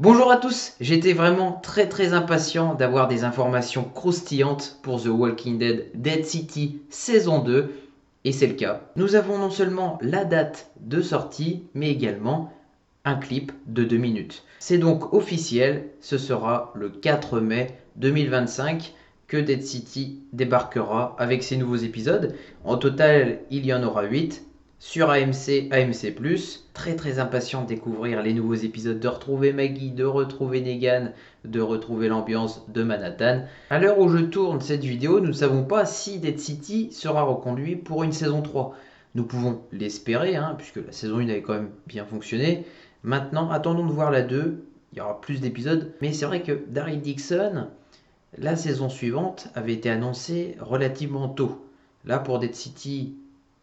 Bonjour à tous, j'étais vraiment très impatient d'avoir des informations croustillantes pour The Walking Dead Dead City saison 2 et c'est le cas. Nous avons non seulement la date de sortie mais également un clip de 2 minutes. C'est donc officiel, ce sera le 4 mai 2025 que Dead City débarquera avec ses nouveaux épisodes. En total, il y en aura 8 sur AMC, AMC+. Très impatient de découvrir les nouveaux épisodes, de retrouver Maggie, de retrouver Negan, de retrouver l'ambiance de Manhattan. À l'heure où je tourne cette vidéo, nous ne savons pas si Dead City sera reconduit pour une saison 3. Nous pouvons l'espérer, puisque la saison 1 avait quand même bien fonctionné. Maintenant, attendons de voir la 2. Il y aura plus d'épisodes. Mais c'est vrai que Daryl Dixon, la saison suivante, avait été annoncée relativement tôt. Là, pour Dead City,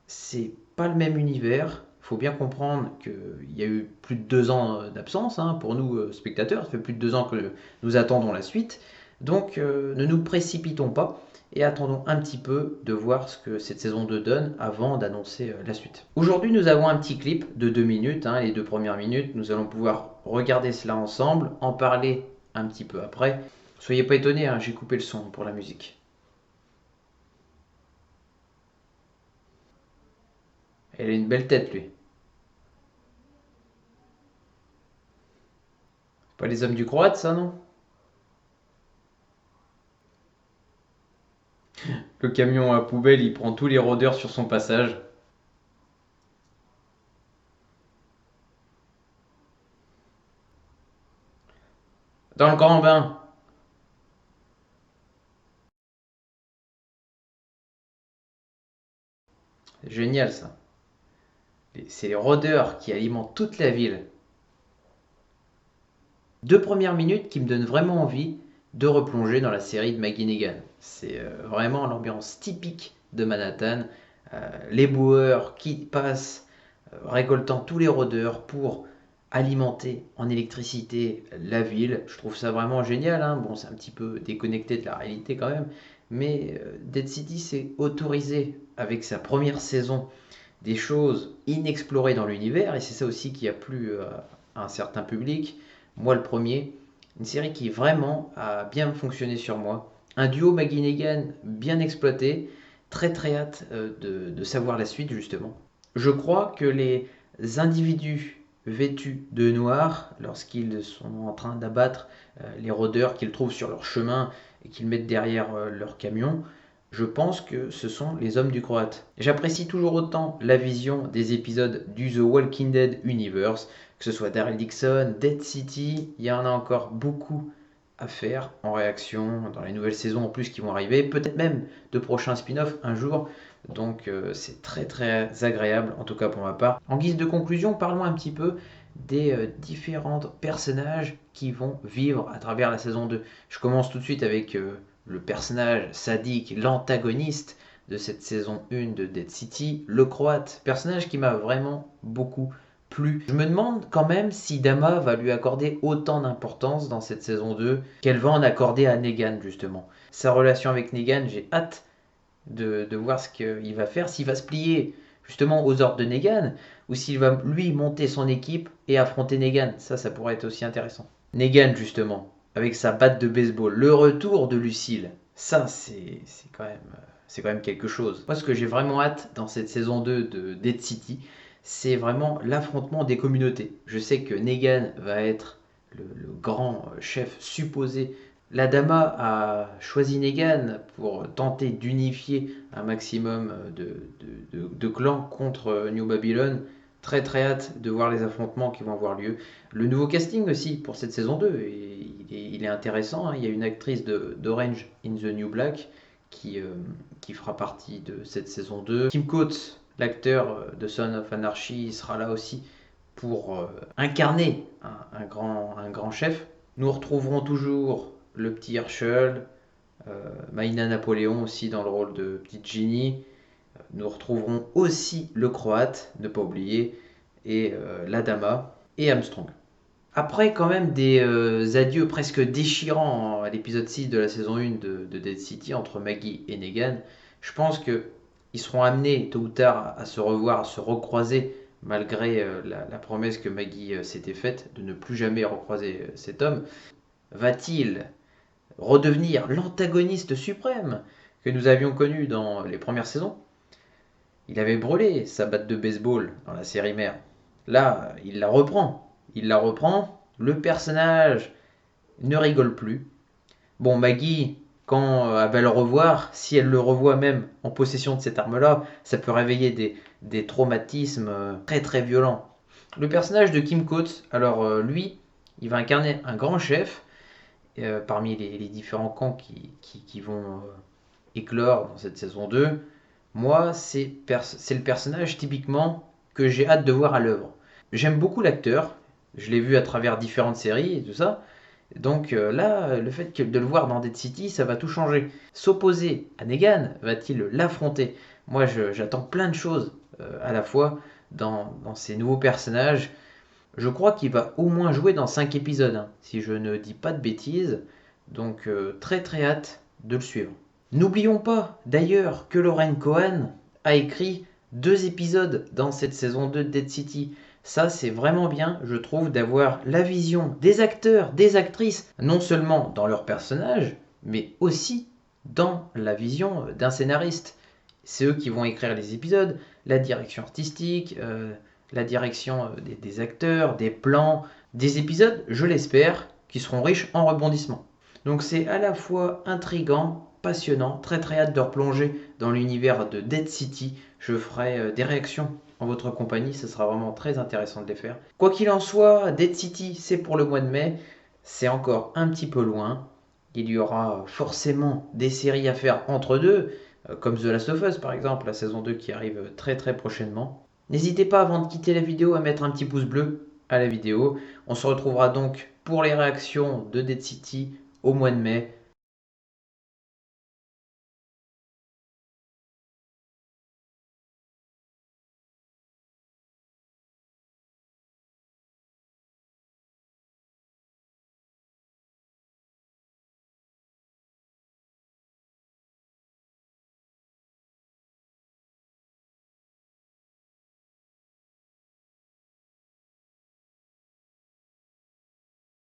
c'est pas le même univers. Il faut bien comprendre qu'il y a eu plus de 2 ans d'absence pour nous spectateurs. Ça fait plus de 2 ans que nous attendons la suite. Donc ne nous précipitons pas et attendons un petit peu de voir ce que cette saison 2 donne avant d'annoncer la suite. Aujourd'hui, nous avons un petit clip de 2 minutes, les 2 premières minutes. Nous allons pouvoir regarder cela ensemble, en parler un petit peu après. Soyez pas étonnés, j'ai coupé le son pour la musique. Elle a une belle tête, lui. C'est pas les hommes du Croate, ça, non? Le camion à poubelle, il prend tous les rôdeurs sur son passage. Dans le grand bain. C'est génial, ça. C'est les rôdeurs qui alimentent toute la ville. 2 premières minutes qui me donnent vraiment envie de replonger dans la série de Maggie Negan. C'est vraiment l'ambiance typique de Manhattan. Les boueurs qui passent récoltant tous les rôdeurs pour alimenter en électricité la ville. Je trouve ça vraiment génial. Bon, c'est un petit peu déconnecté de la réalité quand même. Mais Dead City s'est autorisé avec sa première saison des choses inexplorées dans l'univers. Et c'est ça aussi qui a plu à un certain public. Moi, le premier. Une série qui vraiment a bien fonctionné sur moi. Un duo Maggie Negan bien exploité. Très hâte de savoir la suite justement. Je crois que les individus vêtus de noir, lorsqu'ils sont en train d'abattre les rôdeurs qu'ils trouvent sur leur chemin et qu'ils mettent derrière leur camion, je pense que ce sont les hommes du Croate. J'apprécie toujours autant la vision des épisodes du The Walking Dead Universe, que ce soit Daryl Dixon, Dead City, il y en a encore beaucoup à faire en réaction dans les nouvelles saisons en plus qui vont arriver, peut-être même de prochains spin-offs un jour. Donc c'est très agréable, en tout cas pour ma part. En guise de conclusion, parlons un petit peu des différents personnages qui vont vivre à travers la saison 2. Je commence tout de suite avec le personnage sadique, l'antagoniste de cette saison 1 de Dead City, le Croate, personnage qui m'a vraiment beaucoup plu. Je me demande quand même si Dama va lui accorder autant d'importance dans cette saison 2 qu'elle va en accorder à Negan justement. Sa relation avec Negan, j'ai hâte de voir ce qu'il va faire, s'il va se plier justement aux ordres de Negan, ou s'il va lui monter son équipe et affronter Negan. Ça pourrait être aussi intéressant. Negan justement, avec sa batte de baseball, le retour de Lucille, ça c'est quand même quelque chose. Moi ce que j'ai vraiment hâte dans cette saison 2 de Dead City, c'est vraiment l'affrontement des communautés. Je sais que Negan va être le grand chef supposé. La Dama a choisi Negan pour tenter d'unifier un maximum de clans contre New Babylon. Très hâte de voir les affrontements qui vont avoir lieu. Le nouveau casting aussi pour cette saison 2, et il est intéressant. Il y a une actrice d'Orange in the New Black qui fera partie de cette saison 2. Kim Coates, l'acteur de Son of Anarchy, sera là aussi pour incarner un grand chef. Nous retrouverons toujours le petit Herschel, Maïna Napoléon aussi dans le rôle de petite Ginny. Nous retrouverons aussi le Croate, ne pas oublier, et la Dama et Armstrong. Après quand même des adieux presque déchirants à l'épisode 6 de la saison 1 de Dead City entre Maggie et Negan, je pense qu'ils seront amenés tôt ou tard à se revoir, à se recroiser malgré la promesse que Maggie s'était faite de ne plus jamais recroiser cet homme. Va-t-il redevenir l'antagoniste suprême que nous avions connu dans les premières saisons? Il avait brûlé sa batte de baseball dans la série mère. Là, il la reprend. Il la reprend. Le personnage ne rigole plus. Bon, Maggie, quand elle va le revoir, si elle le revoit même en possession de cette arme-là, ça peut réveiller des traumatismes très très violents. Le personnage de Kim Coates, alors lui, il va incarner un grand chef parmi les différents camps qui vont éclore dans cette saison 2. Moi, c'est le personnage typiquement que j'ai hâte de voir à l'œuvre. J'aime beaucoup l'acteur, je l'ai vu à travers différentes séries et tout ça. Donc là, le fait de le voir dans Dead City, ça va tout changer. S'opposer à Negan, va-t-il l'affronter? Moi, j'attends plein de choses à la fois dans ces nouveaux personnages. Je crois qu'il va au moins jouer dans 5 épisodes, hein, si je ne dis pas de bêtises. Donc très très hâte de le suivre. N'oublions pas d'ailleurs que Lauren Cohan a écrit 2 épisodes dans cette saison 2 de Dead City. Ça, c'est vraiment bien, je trouve, d'avoir la vision des acteurs, des actrices, non seulement dans leur personnage, mais aussi dans la vision d'un scénariste. C'est eux qui vont écrire les épisodes, la direction artistique, la direction des acteurs, des plans, des épisodes, je l'espère, qui seront riches en rebondissements. Donc c'est à la fois intriguant, passionnant, très très hâte de replonger dans l'univers de Dead City. Je ferai des réactions en votre compagnie, ce sera vraiment très intéressant de les faire. Quoi qu'il en soit, Dead City, c'est pour le mois de mai, c'est encore un petit peu loin. Il y aura forcément des séries à faire entre deux, comme The Last of Us par exemple, la saison 2 qui arrive très très prochainement. N'hésitez pas avant de quitter la vidéo à mettre un petit pouce bleu à la vidéo. On se retrouvera donc pour les réactions de Dead City au mois de mai.